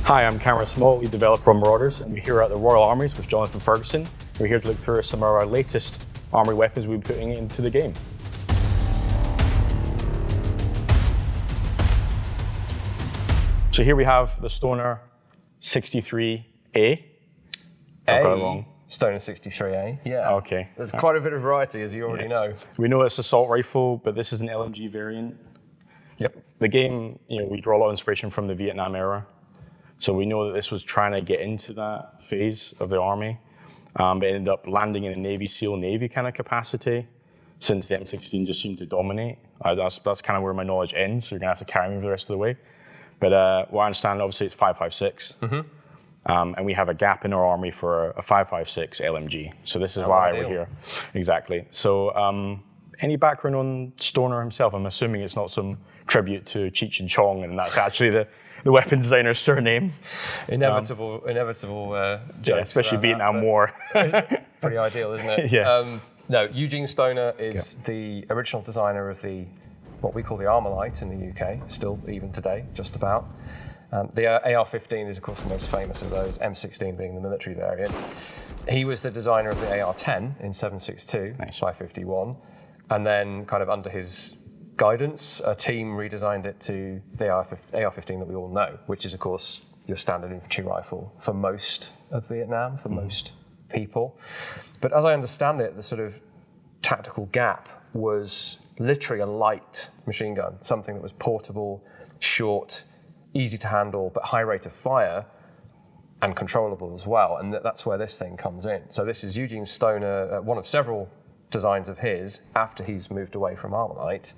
Hi, I'm Cameron Small, lead developer on Marauders, and we're here at the Royal Armouries with Jonathan Ferguson. We're here to look through some of our latest armoury weapons we'll be putting into the game. So here we have the Stoner 63A. I've got it wrong. Stoner 63A, yeah. Okay. There's quite a bit of variety, as you already know. We know it's assault rifle, but this is an LMG variant. Yep. The game, we draw a lot of inspiration from the Vietnam era. So we know that this was trying to get into that phase of the army, but ended up landing in a Navy SEAL Navy kind of capacity, since the M16 just seemed to dominate. That's kind of where my knowledge ends, so you're gonna have to carry me for the rest of the way. But what I understand, obviously it's 5.56, and we have a gap in our army for a 5.56 LMG. So this is why we're here. Exactly. So any background on Stoner himself? I'm assuming it's not some tribute to Cheech and Chong, and that's actually the weapon designer's surname. Inevitable jokes. Yeah, especially Vietnam War. Pretty ideal, isn't it? Yeah. No, Eugene Stoner is the original designer of what we call the Armalite in the UK, still even today, just about. The AR-15 is, of course, the most famous of those, M16 being the military variant. He was the designer of the AR-10 in 7.62 by 51, and then kind of under his guidance, a team redesigned it to the AR-15 that we all know, which is, of course, your standard infantry rifle for most of Vietnam, for most people. But as I understand it, the sort of tactical gap was literally a light machine gun, something that was portable, short, easy to handle, but high rate of fire and controllable as well. And that's where this thing comes in. So this is Eugene Stoner, one of several designs of his after he's moved away from Armalite,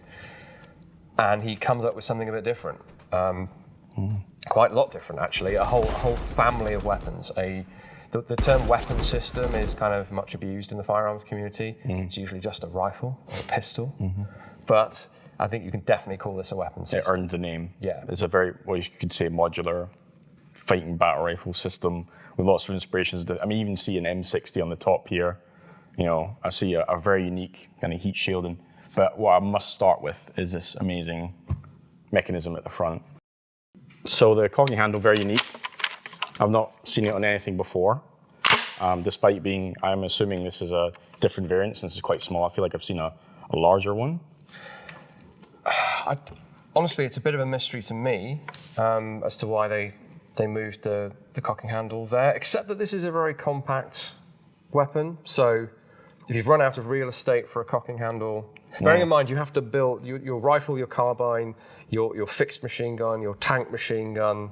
and he comes up with something a bit different, quite a lot different actually. A whole family of weapons. The term weapon system is kind of much abused in the firearms community. It's usually just a rifle or a pistol, but I think you can definitely call this a weapon system. It earned the name. Yeah, it's a very, well, you could say, modular fighting battle rifle system with lots of inspirations. I mean, you even see an M60 on the top here. I see a very unique kind of heat shielding. But what I must start with is this amazing mechanism at the front. So the cocking handle, very unique. I've not seen it on anything before, despite being, I'm assuming this is a different variant since it's quite small. I feel like I've seen a larger one. Honestly, it's a bit of a mystery to me as to why they moved the cocking handle there, except that this is a very compact weapon. So if you've run out of real estate for a cocking handle, bearing in mind you have to build your rifle, your carbine, your fixed machine gun, your tank machine gun,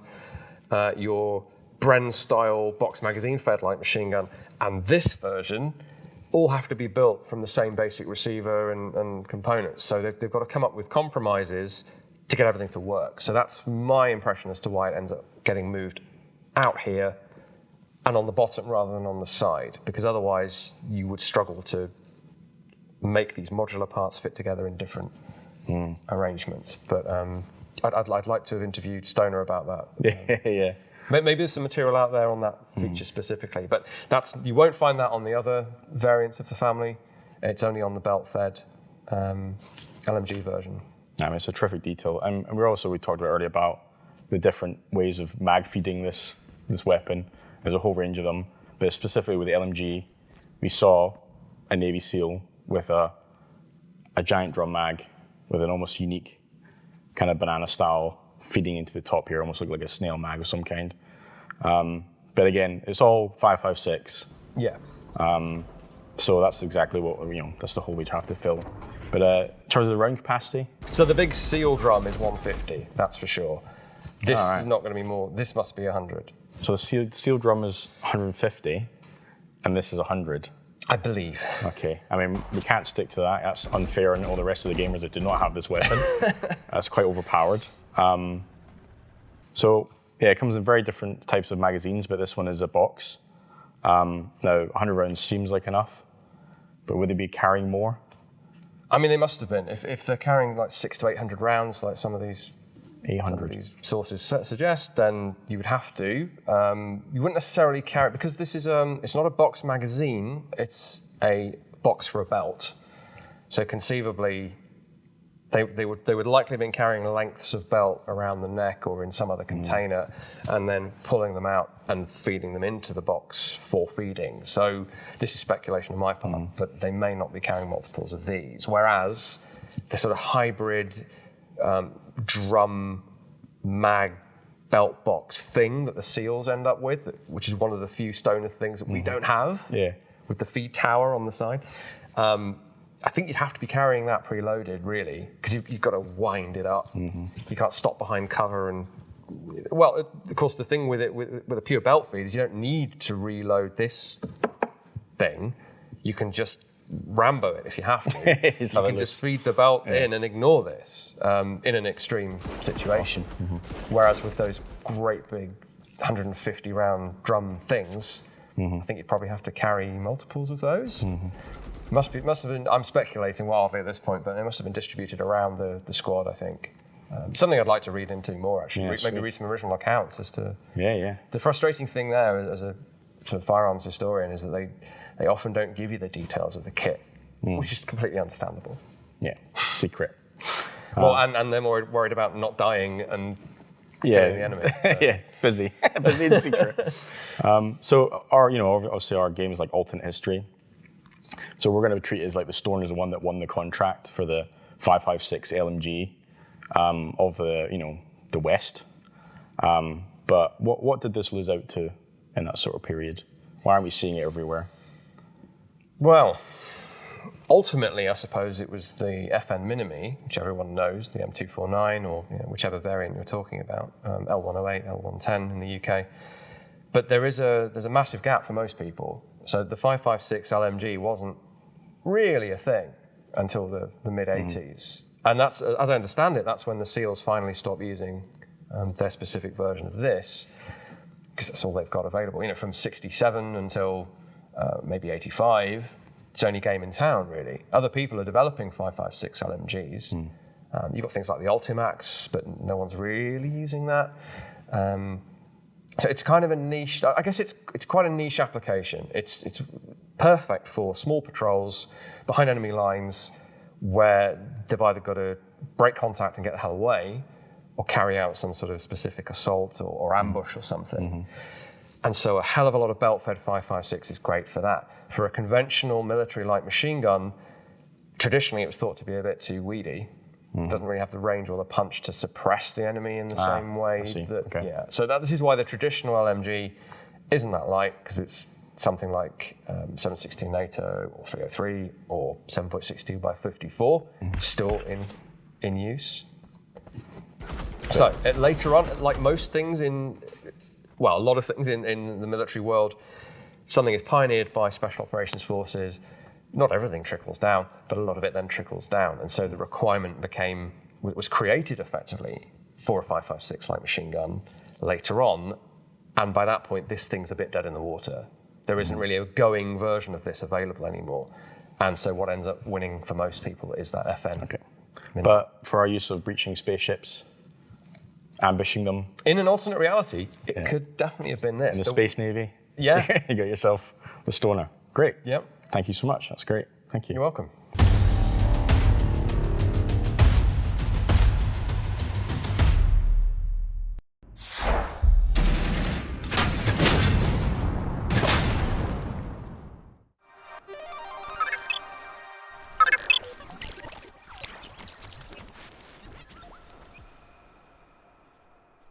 your Bren-style box magazine-fed light machine gun, and this version all have to be built from the same basic receiver and components. So they've got to come up with compromises to get everything to work. So that's my impression as to why it ends up getting moved out here and on the bottom rather than on the side, because otherwise you would struggle to make these modular parts fit together in different arrangements. But I'd like to have interviewed Stoner about that. Yeah. Maybe there's some material out there on that feature specifically, but you won't find that on the other variants of the family. It's only on the belt-fed LMG version. I mean, it's a terrific detail. And we talked about earlier about the different ways of mag feeding this weapon. There's a whole range of them, but specifically with the LMG, we saw a Navy SEAL with a giant drum mag with an almost unique kind of banana style feeding into the top here, almost look like a snail mag of some kind. But again, it's all 5.56. Yeah. So that's exactly what, that's the hole we'd have to fill. But in terms of the round capacity? So the big SEAL drum is 150, that's for sure. This is not going to be more, this must be 100. So the SEAL drum is 150, and this is 100. I believe. Okay, I mean, we can't stick to that. That's unfair on all the rest of the gamers that do not have this weapon. That's quite overpowered. So yeah, it comes in very different types of magazines, but this one is a box. Now, 100 rounds seems like enough, but would they be carrying more? I mean, they must have been. If they're carrying like 600 to 800 rounds, like some of these 800 sources suggest, then you would have to. You wouldn't necessarily carry it because this is it's not a box magazine, it's a box for a belt. So conceivably, They would likely have been carrying lengths of belt around the neck or in some other container, and then pulling them out and feeding them into the box for feeding. So this is speculation on my part, but they may not be carrying multiples of these. Whereas the sort of hybrid drum mag belt box thing that the SEALs end up with, which is one of the few stoner things that we don't have, with the feed tower on the side. I think you'd have to be carrying that preloaded, really, because you've got to wind it up. You can't stop behind cover and... Well, of course, the thing with it, with a pure belt feed, is you don't need to reload this thing. You can just Rambo it if you have to. You can just feed the belt in and ignore this in an extreme situation. Whereas with those great big 150 round drum things, I think you'd probably have to carry multiples of those. Must have been, I'm speculating wildly at this point, but they must have been distributed around the squad, I think. Something I'd like to read into more, actually. Maybe read some original accounts as to... The frustrating thing there, as a sort of firearms historian, is that they often don't give you the details of the kit, which is completely understandable. Secret. Well, and they're more worried about not dying and killing the enemy. Busy in secret. So obviously our game is like alternate history. So we're going to treat it as like the Storm is the one that won the contract for the 5.56 LMG of the West. But what did this lose out to in that sort of period? Why aren't we seeing it everywhere? Well, ultimately, I suppose it was the FN Minimi, which everyone knows, the M249 or whichever variant you're talking about, L108, L110 in the UK. But there's a massive gap for most people. So the 5.56 LMG wasn't really a thing until the mid-80s. And that's, as I understand it, that's when the SEALs finally stopped using their specific version of this, because that's all they've got available. From 67 until maybe 85, it's the only game in town, really. Other people are developing 5.56 LMGs. You've got things like the Ultimax, but no one's really using that. So it's kind of a niche. I guess it's quite a niche application. It's perfect for small patrols behind enemy lines where they've either got to break contact and get the hell away, or carry out some sort of specific assault or ambush or something. And so a hell of a lot of belt-fed 5.56 is great for that. For a conventional military light machine gun, traditionally it was thought to be a bit too weedy. It doesn't really have the range or the punch to suppress the enemy in the same way. So this is why the traditional LMG isn't that light, because it's something like 7.16 NATO or 303 or 7.62 by 54 still in use. So later on, like most things a lot of things in the military world, something is pioneered by special operations forces. Not everything trickles down, but a lot of it then trickles down. And so the requirement was created effectively for a 5.56 light machine gun later on. And by that point, this thing's a bit dead in the water. There isn't really a going version of this available anymore. And so what ends up winning for most people is that FN. Okay. But for our use of breaching spaceships, ambushing them. In an alternate reality, it could definitely have been this. In the Space Navy. Yeah. You got yourself the Stoner. Great. Yep. Thank you so much. That's great. Thank you. You're welcome.